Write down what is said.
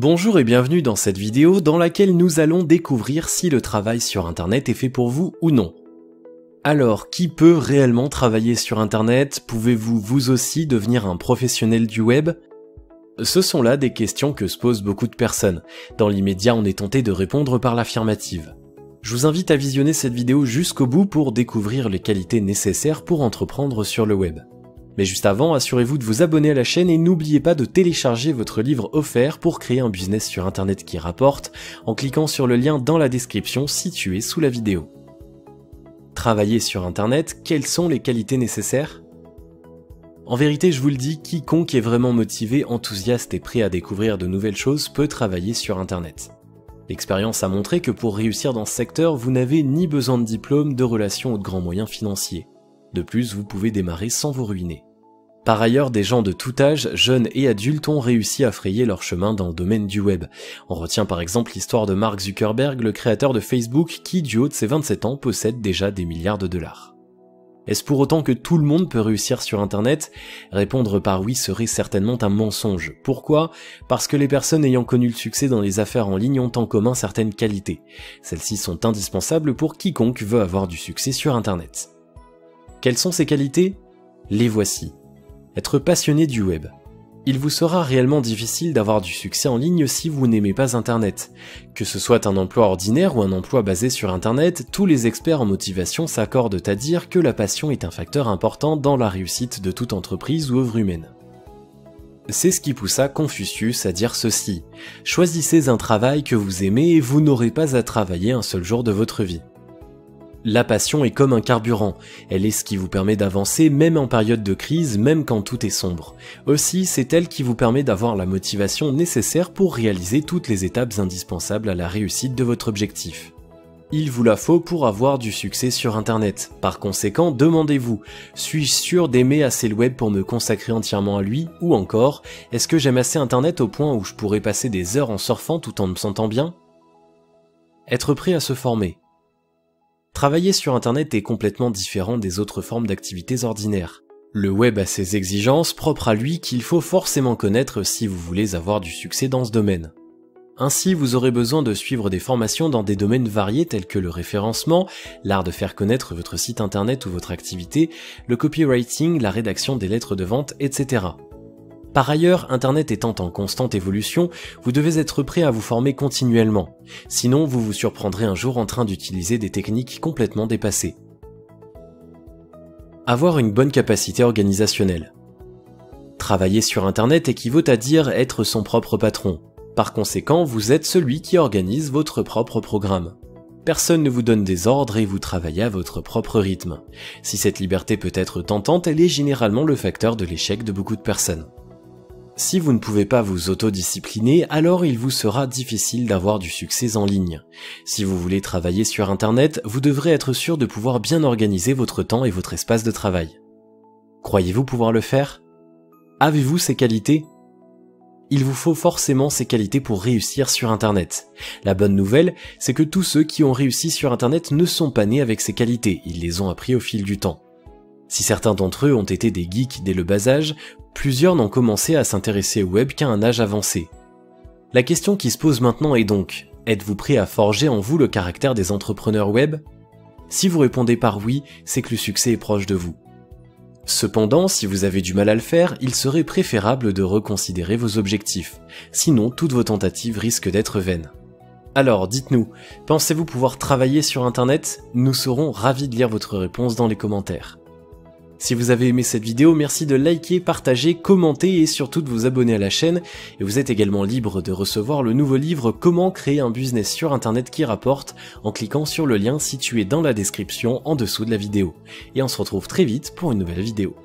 Bonjour et bienvenue dans cette vidéo dans laquelle nous allons découvrir si le travail sur internet est fait pour vous ou non. Alors, qui peut réellement travailler sur internet? Pouvez-vous vous aussi devenir un professionnel du web? Ce sont là des questions que se posent beaucoup de personnes. Dans l'immédiat, on est tenté de répondre par l'affirmative. Je vous invite à visionner cette vidéo jusqu'au bout pour découvrir les qualités nécessaires pour entreprendre sur le web. Mais juste avant, assurez-vous de vous abonner à la chaîne et n'oubliez pas de télécharger votre livre offert pour créer un business sur internet qui rapporte en cliquant sur le lien dans la description situé sous la vidéo. Travailler sur internet, quelles sont les qualités nécessaires? En vérité, je vous le dis, quiconque est vraiment motivé, enthousiaste et prêt à découvrir de nouvelles choses peut travailler sur internet. L'expérience a montré que pour réussir dans ce secteur, vous n'avez ni besoin de diplôme, de relations ou de grands moyens financiers. De plus, vous pouvez démarrer sans vous ruiner. Par ailleurs, des gens de tout âge, jeunes et adultes, ont réussi à frayer leur chemin dans le domaine du web. On retient par exemple l'histoire de Mark Zuckerberg, le créateur de Facebook, qui du haut de ses 27 ans possède déjà des milliards de dollars. Est-ce pour autant que tout le monde peut réussir sur internet? Répondre par oui serait certainement un mensonge. Pourquoi? Parce que les personnes ayant connu le succès dans les affaires en ligne ont en commun certaines qualités. Celles-ci sont indispensables pour quiconque veut avoir du succès sur internet. Quelles sont ces qualités? Les voici. Être passionné du web. Il vous sera réellement difficile d'avoir du succès en ligne si vous n'aimez pas internet. Que ce soit un emploi ordinaire ou un emploi basé sur internet, tous les experts en motivation s'accordent à dire que la passion est un facteur important dans la réussite de toute entreprise ou œuvre humaine. C'est ce qui poussa Confucius à dire ceci: choisissez un travail que vous aimez et vous n'aurez pas à travailler un seul jour de votre vie. La passion est comme un carburant, elle est ce qui vous permet d'avancer même en période de crise, même quand tout est sombre. Aussi, c'est elle qui vous permet d'avoir la motivation nécessaire pour réaliser toutes les étapes indispensables à la réussite de votre objectif. Il vous la faut pour avoir du succès sur internet. Par conséquent, demandez-vous, suis-je sûr d'aimer assez le web pour me consacrer entièrement à lui? Ou encore, est-ce que j'aime assez internet au point où je pourrais passer des heures en surfant tout en me sentant bien? Être prêt à se former. Travailler sur internet est complètement différent des autres formes d'activités ordinaires. Le web a ses exigences propres à lui qu'il faut forcément connaître si vous voulez avoir du succès dans ce domaine. Ainsi, vous aurez besoin de suivre des formations dans des domaines variés tels que le référencement, l'art de faire connaître votre site internet ou votre activité, le copywriting, la rédaction des lettres de vente, etc. Par ailleurs, internet étant en constante évolution, vous devez être prêt à vous former continuellement. Sinon, vous vous surprendrez un jour en train d'utiliser des techniques complètement dépassées. Avoir une bonne capacité organisationnelle. Travailler sur internet équivaut à dire être son propre patron. Par conséquent, vous êtes celui qui organise votre propre programme. Personne ne vous donne des ordres et vous travaillez à votre propre rythme. Si cette liberté peut être tentante, elle est généralement le facteur de l'échec de beaucoup de personnes. Si vous ne pouvez pas vous autodiscipliner, alors il vous sera difficile d'avoir du succès en ligne. Si vous voulez travailler sur internet, vous devrez être sûr de pouvoir bien organiser votre temps et votre espace de travail. Croyez-vous pouvoir le faire? Avez-vous ces qualités? Il vous faut forcément ces qualités pour réussir sur internet. La bonne nouvelle, c'est que tous ceux qui ont réussi sur internet ne sont pas nés avec ces qualités, ils les ont appris au fil du temps. Si certains d'entre eux ont été des geeks dès le bas âge, plusieurs n'ont commencé à s'intéresser au web qu'à un âge avancé. La question qui se pose maintenant est donc, êtes-vous prêt à forger en vous le caractère des entrepreneurs web? Si vous répondez par oui, c'est que le succès est proche de vous. Cependant, si vous avez du mal à le faire, il serait préférable de reconsidérer vos objectifs. Sinon, toutes vos tentatives risquent d'être vaines. Alors, dites-nous, pensez-vous pouvoir travailler sur internet? Nous serons ravis de lire votre réponse dans les commentaires. Si vous avez aimé cette vidéo, merci de liker, partager, commenter et surtout de vous abonner à la chaîne. Et vous êtes également libre de recevoir le nouveau livre Comment créer un business sur internet qui rapporte en cliquant sur le lien situé dans la description en dessous de la vidéo. Et on se retrouve très vite pour une nouvelle vidéo.